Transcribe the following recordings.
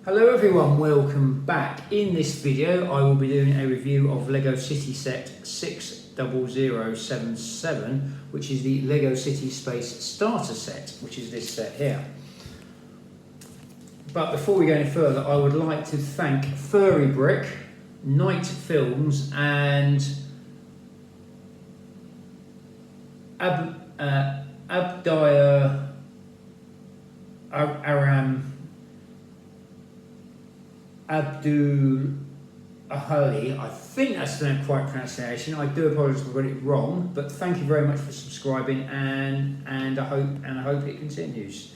Hello everyone, welcome back. In this video I will be doing a review of LEGO City Set 60077, which is the LEGO City Space Starter Set, which is this set here. But before we go any further, I would like to thank Furry Brick, Night Films and Abdaya Aram Abdul Ahali. I think that's the correct pronunciation. I do apologise if I got it wrong, but thank you very much for subscribing, and I hope it continues.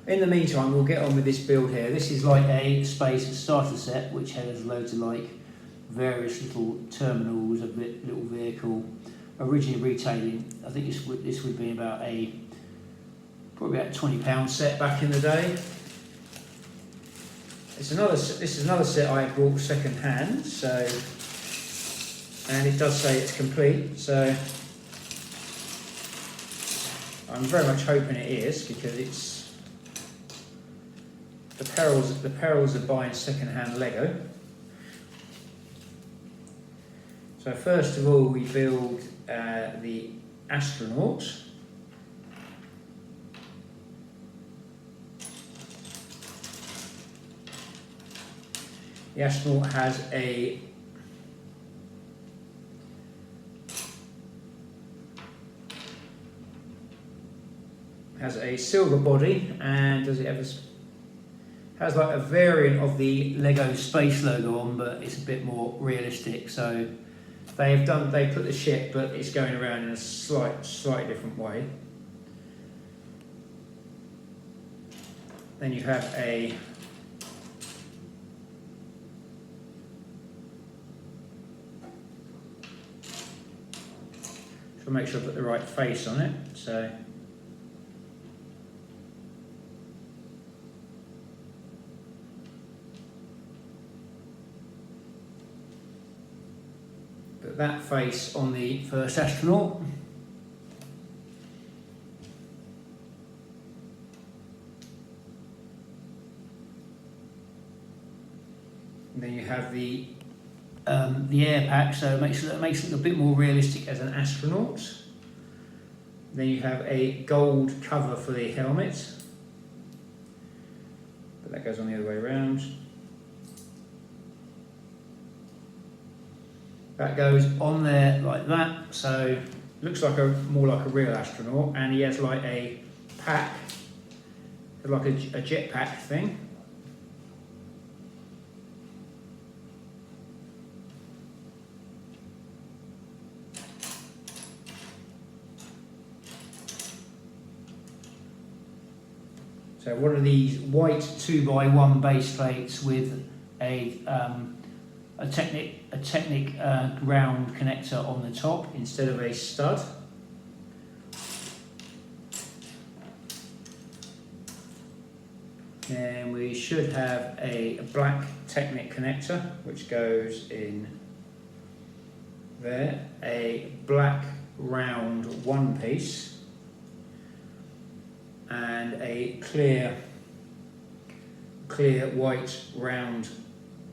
In the meantime, we'll get on with this build here. This is like a space starter set, which has loads of like various little terminals, a little vehicle. Originally retailing, I think this would be about probably about £20 set back in the day. This is another set I bought second hand, and it does say it's complete, so I'm very much hoping it is, because it's the perils of buying second hand Lego. So first of all, we build the astronaut. The astronaut has a silver body, and has like a variant of the LEGO Space logo on, but it's a bit more realistic. So they put the ship, but it's going around in a slightly different way. Then you have to make sure I put the right face on it. So put that face on the first astronaut. And then you have the air pack, so it makes it a bit more realistic as an astronaut. Then you have a gold cover for the helmet, but that goes on the other way around. That goes on there like that, so looks like more like a real astronaut, and he has like a pack, like a jetpack thing. So one of these white 2x1 base plates with a Technic round connector on the top instead of a stud. Then we should have a black Technic connector which goes in there, a black round one piece, and a clear white round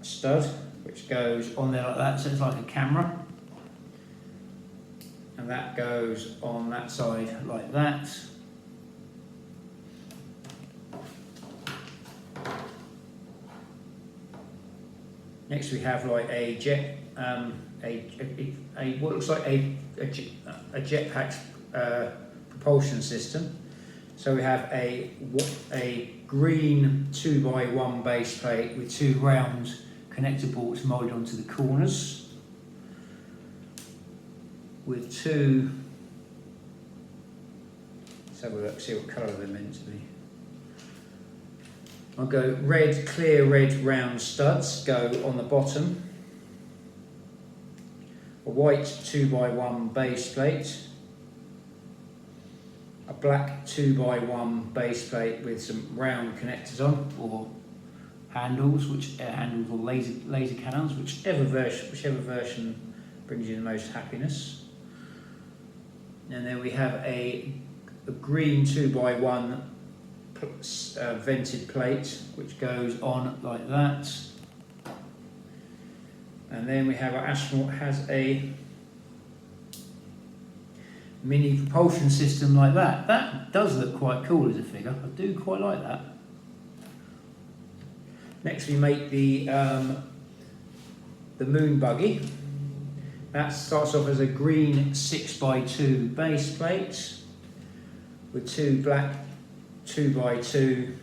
stud which goes on there like that, so it's like a camera, and that goes on that side like that. Next we have like a jet, what looks like a jetpack propulsion system. So we have a green 2x1 base plate with two round connector bolts moulded onto the corners, with two, let's have a look, see what colour they're meant to be. I'll go clear red round studs go on the bottom, a white 2x1 base plate, a black 2x1 base plate with some round connectors on, or handles, handles or laser cannons, whichever version brings you the most happiness. And then we have a green 2x1 vented plate which goes on like that. And then we have our astronaut has a mini propulsion system like that. That does look quite cool as a figure. I do quite like that. Next we make the moon buggy. That starts off as a green 6x2 base plate with two black 2x2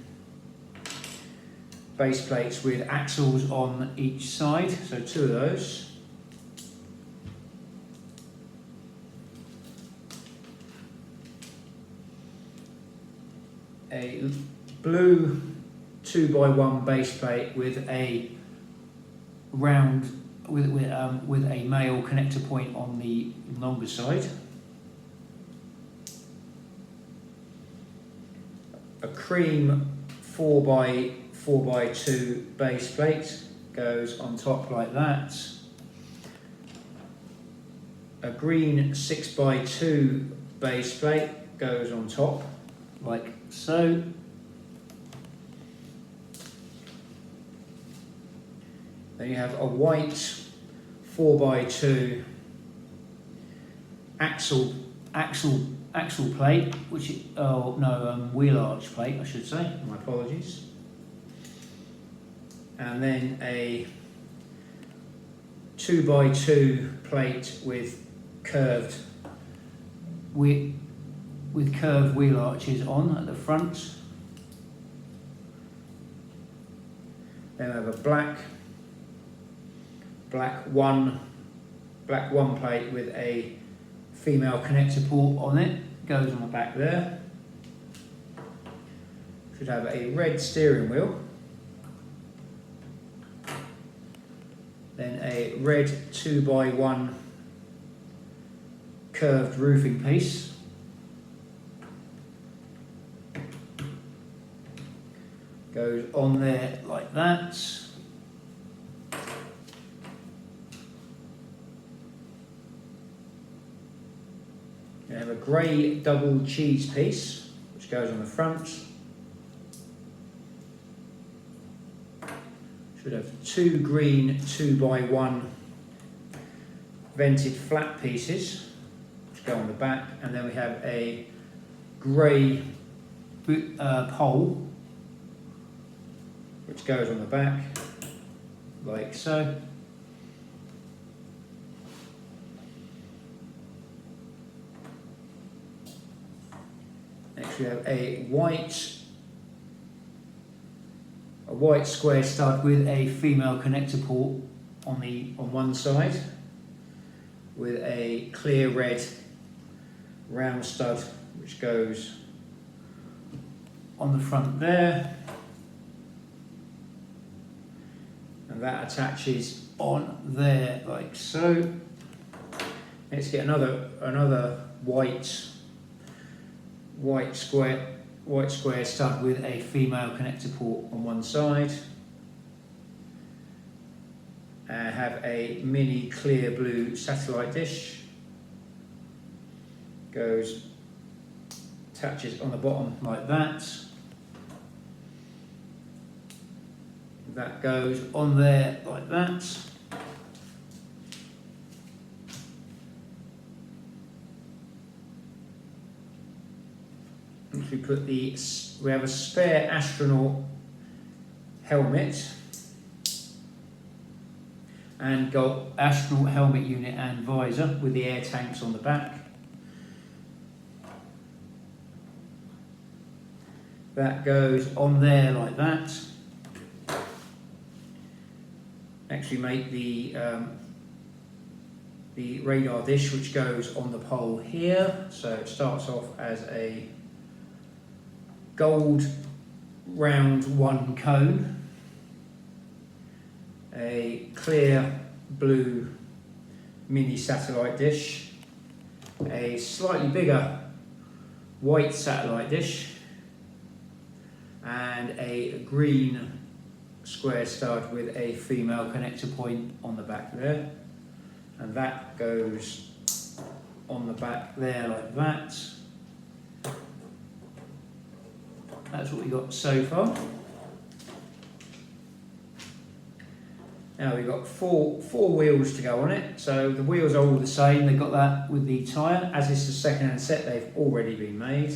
base plates with axles on each side, so two of those. A blue 2x1 base plate with a round with a male connector point on the longer side. A cream 4x2 base plate goes on top like that. A green 6x2 base plate goes on top like so. Then you have a white 4x2 axle plate, which wheel arch plate, I should say. My apologies. And then a 2x2 plate with curved wheel arches on at the front. Then I have a black one plate with a female connector port on it, goes on the back there. Should have a red steering wheel. Then a red 2x1 curved roofing piece. Goes on there like that. You have a grey double cheese piece which goes on the front. Should have two green 2x1 vented flat pieces which go on the back, and then we have a grey pole which goes on the back like so. Next we have a white square stud with a female connector port on one side, with a clear red round stud which goes on the front there, and that attaches on there like so. Let's get another white square stud with a female connector port on one side, and have a mini clear blue satellite dish, attaches on the bottom like that. That goes on there like that. We have a spare astronaut helmet, and got astronaut helmet unit and visor with the air tanks on the back. That goes on there like that. Next we make the radar dish which goes on the pole here. So it starts off as a gold round one cone, a clear blue mini satellite dish, a slightly bigger white satellite dish, and a green square stud with a female connector point on the back there, and that goes on the back there like that. that's what we got so far. Now we've got four wheels to go on it, so the wheels are all the same. They've got that with the tyre. As it's a second-hand set, they've already been made.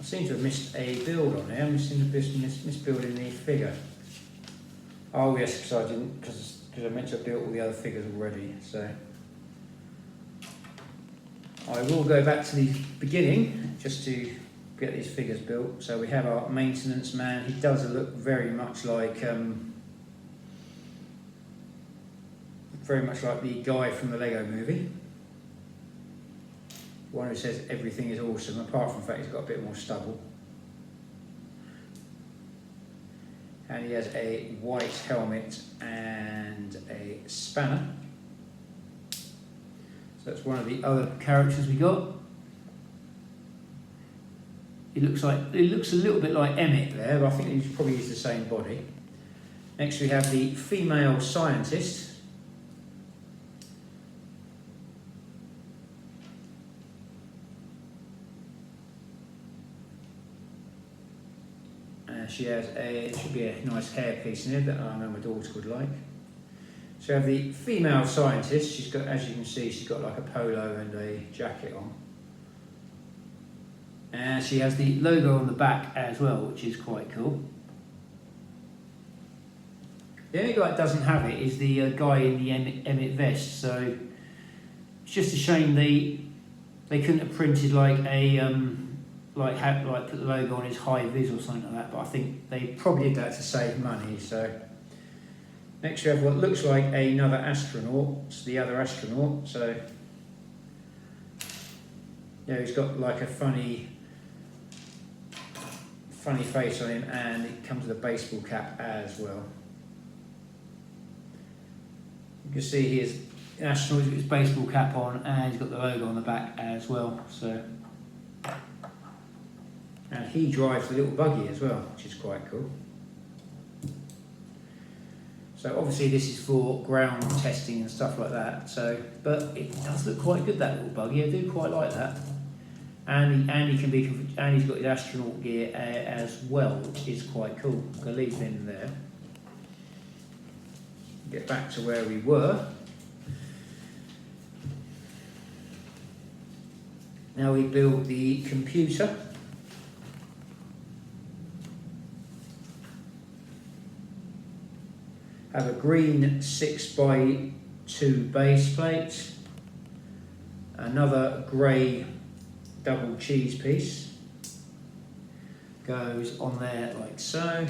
I seem to have missed a build on here. I'm missing building the figure. Oh yes, because I didn't, because I meant to have built all the other figures already. So I will go back to the beginning just to get these figures built. So we have our maintenance man. He does look very much like the guy from the Lego Movie. One who says everything is awesome, apart from the fact he's got a bit more stubble. And he has a white helmet and a spanner. So that's one of the other characters we got. It looks a little bit like Emmett there, but I think he probably is the same body. Next we have the female scientist. She has it should be a nice hairpiece in it that I know my daughter would like. So we have the female scientist. She's got, as you can see, she's got like a polo and a jacket on. And she has the logo on the back as well, which is quite cool. The only guy that doesn't have it is the guy in the Emmett vest. So it's just a shame they couldn't have printed like a put the logo on his high vis or something like that, but I think they probably did that to save money. So next we have what looks like another astronaut. It's the other astronaut. So yeah, he's got like a funny face on him, and it comes with a baseball cap as well. You can see he is an astronaut. He's got his baseball cap on, and he's got the logo on the back as well. So. And he drives the little buggy as well, which is quite cool. So obviously this is for ground testing and stuff like that. So, but it does look quite good, that little buggy. I do quite like that. And he's got his astronaut gear as well, which is quite cool. I'm going to leave him there. Get back to where we were. Now we build the computer. Have a green 6x2 base plate, another grey double cheese piece goes on there like so,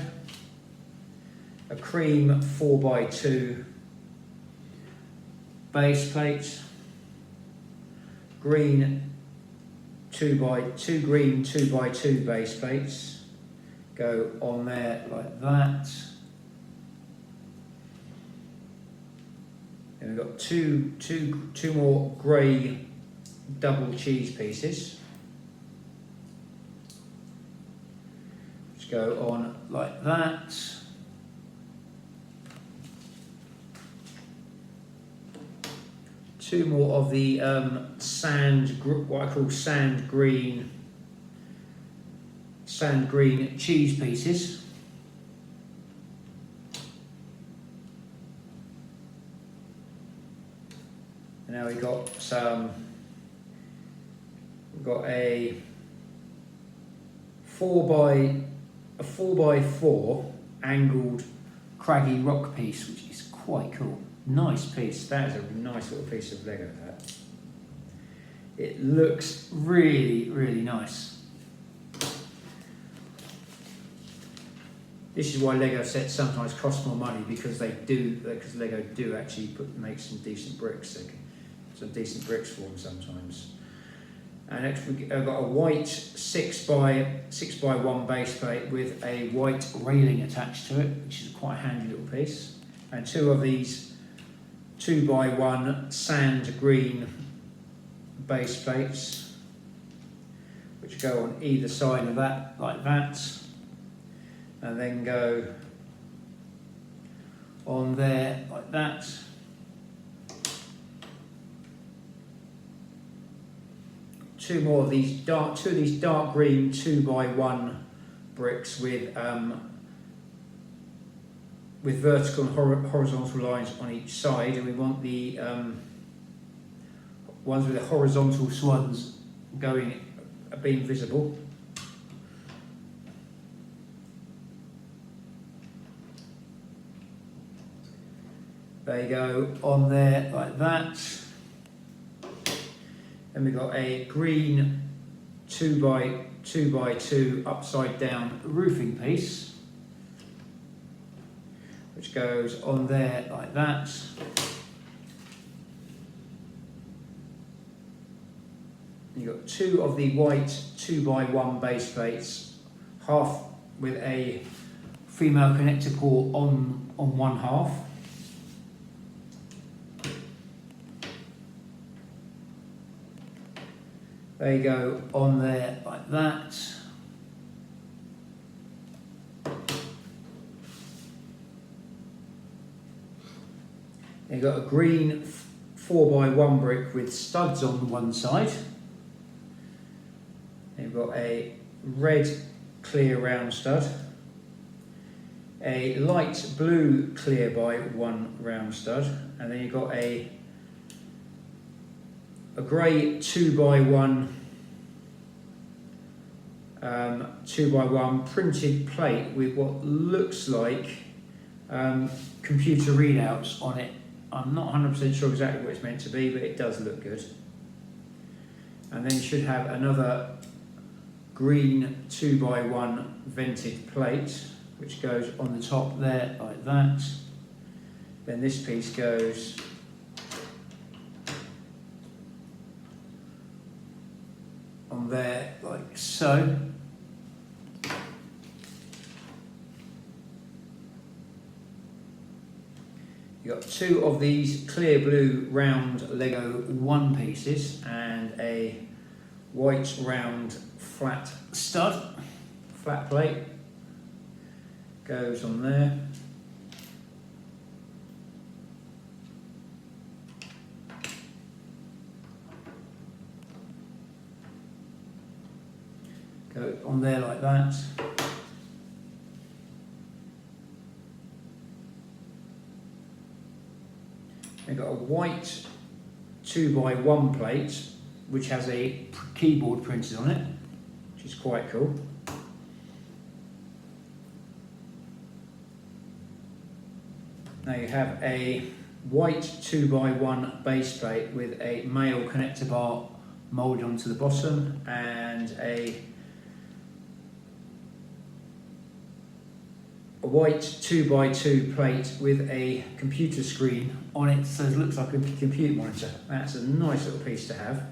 a cream 4x2 base plate, green 2x2 base plates go on there like that. And we've got two more grey double cheese pieces, which go on like that. Two more of the what I call sand green cheese pieces. And now we've got a 4x4 angled craggy rock piece, which is quite cool. Nice piece. That is a nice little piece of Lego, that. It looks really, really nice. This is why Lego sets sometimes cost more money, because Lego do actually make some decent bricks. Some decent bricks for them sometimes. And next we've got a white 6x1 base plate with a white railing attached to it, which is quite a handy little piece. And two of these 2x1 sand green base plates, which go on either side of that, like that, and then go on there, like that. Two of these dark green 2x1 bricks with vertical and horizontal lines on each side, and we want the ones with the horizontal swans being visible. There you go, on there like that. Then we've got a green 2x2 upside down roofing piece, which goes on there like that. You've got two of the white 2x1 base plates, half with a female connector port on one half. There you go, on there like that. You've got a green 4x1 brick with studs on one side. You've got a red clear round stud, a light blue clear by one round stud, and then you've got a grey 2x1 printed plate with what looks like computer readouts on it. I'm not 100% sure exactly what it's meant to be, but it does look good. And then you should have another green 2x1 vented plate, which goes on the top there like that. Then this piece goes on there like so. You've got two of these clear blue round Lego 1 pieces and a white round flat stud, flat plate, goes on there. Go on there like that. We've got a white 2x1 plate which has a keyboard printed on it, which is quite cool. Now you have a white 2x1 base plate with a male connector bar moulded onto the bottom and a white 2x2 plate with a computer screen on it, so it looks like a computer monitor. That's a nice little piece to have.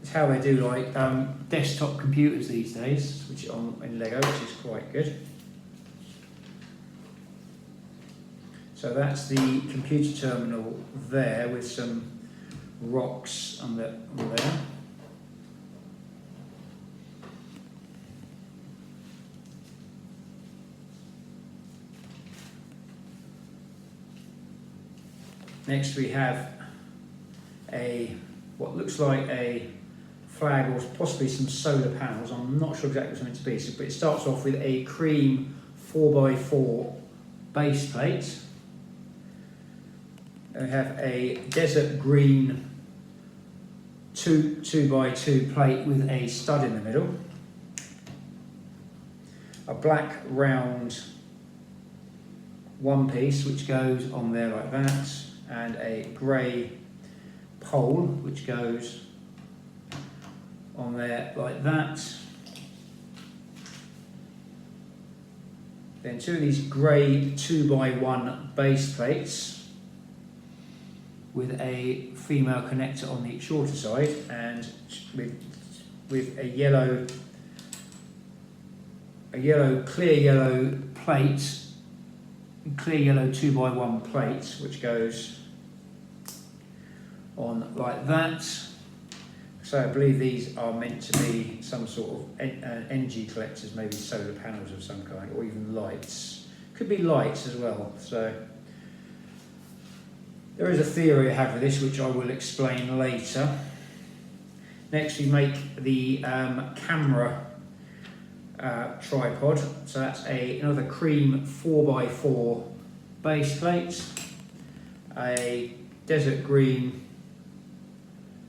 It's how they do like desktop computers these days, which in Lego, which is quite good. So that's the computer terminal there with some rocks on there. Next we have what looks like a flag or possibly some solar panels. I'm not sure exactly what it's meant to be, but it starts off with a cream 4x4 base plate. And we have a desert green 2x2 plate with a stud in the middle. A black round 1 piece which goes on there like that, and a grey pole which goes on there like that. Then two of these grey 2x1 base plates with a female connector on the shorter side and with a yellow clear yellow plate, clear yellow 2x1 plate which goes on like that. So I believe these are meant to be some sort of energy collectors, maybe solar panels of some kind, or even lights. Could be lights as well. So there is a theory I have with this, which I will explain later. Next, we make the camera tripod. So that's another cream 4x4 base plate, a desert green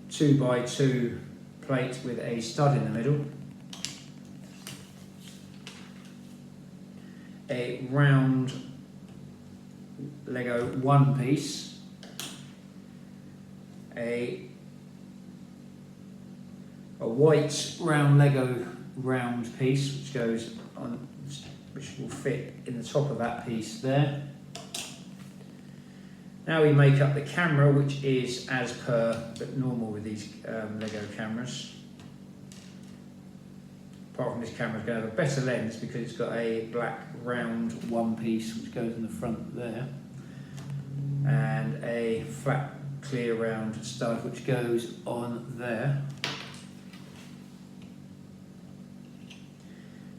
2x2 plate with a stud in the middle, a round Lego one piece, a white round Lego round piece which goes on, which will fit in the top of that piece there. Now we make up the camera, which is as per but normal with these Lego cameras. Apart from this camera's going to have a better lens because it's got a black round one piece which goes in the front there, and a flat clear round stud which goes on there.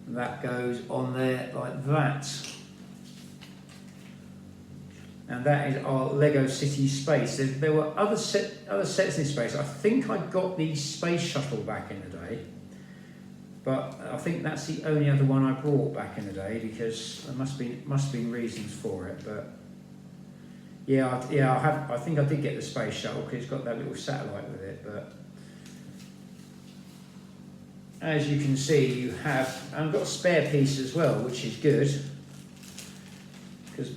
That goes on there like that. And that is our Lego City Space. There were other sets in space. I think I got the Space Shuttle back in the day, but I think that's the only other one I brought back in the day because there must have been reasons for it. But yeah, I think I did get the Space Shuttle because it's got that little satellite with it. But as you can see, you have, and I've got a spare piece as well, which is good because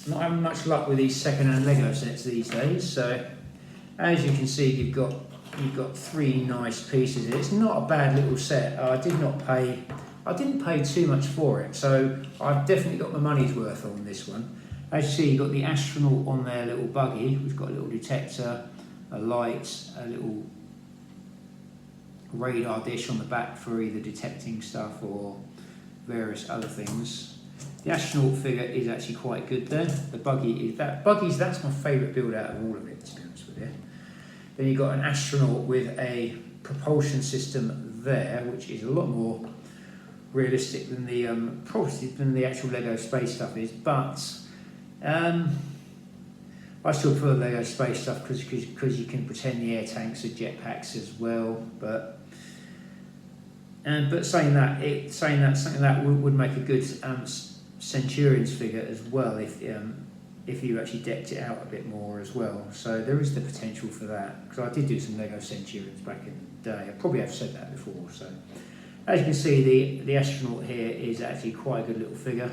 not having much luck with these second-hand Lego sets these days. So as you can see, you've got three nice pieces. It's not a bad little set. I didn't pay too much for it, so I've definitely got my money's worth on this one. As you see, you've got the astronaut on their little buggy. We've got a little detector, a light, a little radar dish on the back for either detecting stuff or various other things. The astronaut figure is actually quite good there. The buggy is that's my favourite build out of all of it, to be honest with you. Then you've got an astronaut with a propulsion system there, which is a lot more realistic than the actual Lego space stuff is. But I still prefer Lego space stuff because you can pretend the air tanks are jetpacks as well. But saying that something that would make a good Centurions figure as well if you actually decked it out a bit more as well. So there is the potential for that, because I did do some Lego Centurions back in the day. I probably have said that before. So as you can see, the astronaut here is actually quite a good little figure,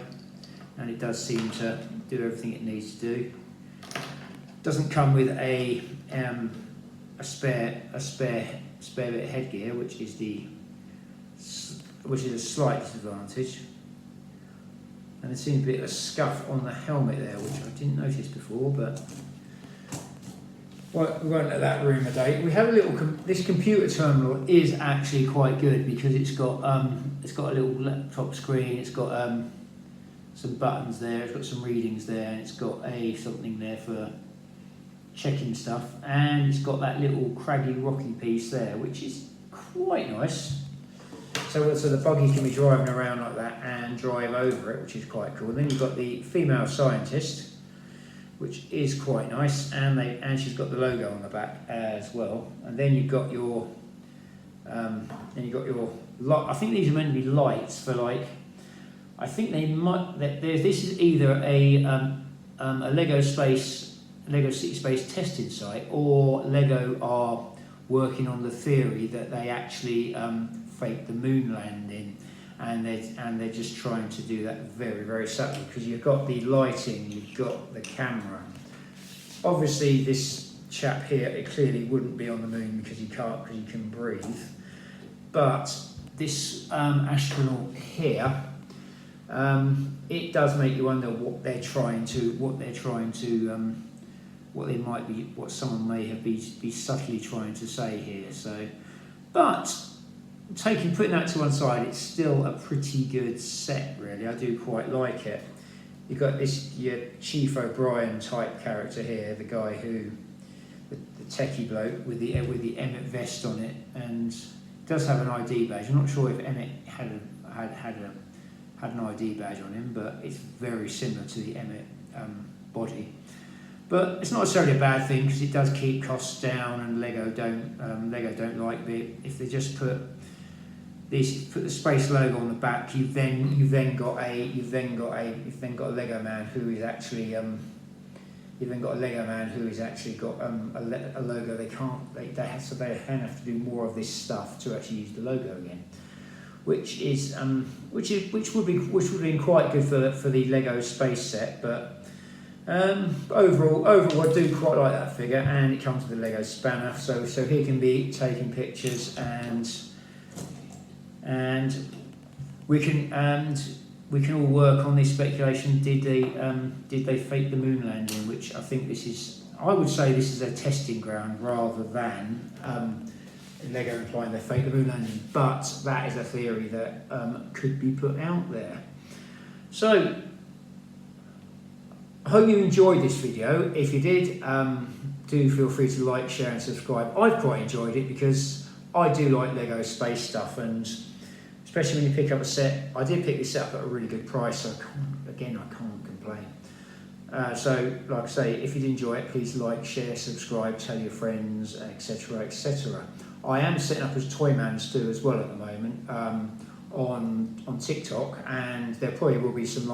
and it does seem to do everything it needs to do. Doesn't come with a spare bit of headgear, which is a slight disadvantage. And there seems to be a scuff on the helmet there, which I didn't notice before, but well, we won't let that ruin the day. We have a little. This computer terminal is actually quite good because it's got a little laptop screen. It's got some buttons there. It's got some readings there, and it's got something there for checking stuff. And it's got that little craggy, rocky piece there, which is quite nice. So the buggy can be driving around like that and drive over it, which is quite cool. And then you've got the female scientist, which is quite nice, and she's got the logo on the back as well. And then you've got your I think these are meant to be lights for like. I think they might. This is either a Lego City Space testing site, or Lego are working on the theory that they actually fake the moon landing, and they're just trying to do that very, very subtly, because you've got the lighting, you've got the camera. Obviously this chap here, it clearly wouldn't be on the moon because he can breathe, but this astronaut here, it does make you wonder what someone may have be subtly trying to say here. So, but putting that to one side, it's still a pretty good set, really. I do quite like it. You've got your Chief O'Brien type character here, the guy who, the techie bloke with the Emmett vest on it, and does have an ID badge. I'm not sure if Emmett had an ID badge on him, but it's very similar to the Emmett body. But it's not necessarily a bad thing because it does keep costs down, and Lego don't like it. If they just put the Space logo on the back, you've then got a Lego man who is actually got a logo. They have to do more of this stuff to actually use the logo again, which would have been quite good for the Lego Space set, but. Overall, I do quite like that figure, and it comes with a Lego spanner, so he can be taking pictures, and we can all work on this speculation. Did they fake the moon landing? Which I would say this is a testing ground rather than Lego implying they faked the moon landing, but that is a theory that could be put out there. So. I hope you enjoyed this video. If you did, do feel free to like, share and subscribe. I've quite enjoyed it because I do like Lego space stuff, and especially when you pick up a set. I did pick this set up at a really good price, so I can't complain. So, like I say, if you did enjoy it, please like, share, subscribe, tell your friends, etc, etc. I am setting up as Toyman Stu as well at the moment on TikTok, and there probably will be some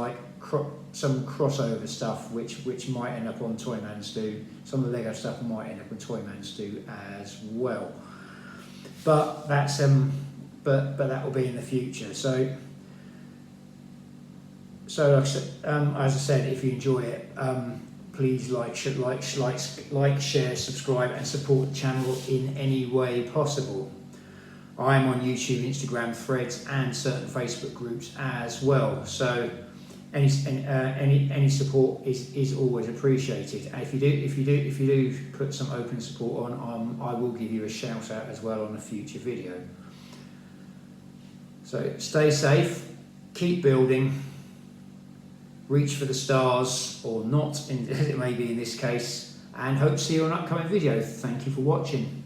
crossover stuff which might end up on Toyman Stu. Some of the Lego stuff might end up on Toyman Stu as well. But that's but that will be in the future. So as I said, if you enjoy it, please like, share, subscribe, and support the channel in any way possible. I am on YouTube, Instagram, Threads, and certain Facebook groups as well. So any support is always appreciated. And if you do put some open support on, I will give you a shout out as well on a future video. So stay safe, keep building, reach for the stars, or not, as it may be in this case, and hope to see you on an upcoming video. Thank you for watching.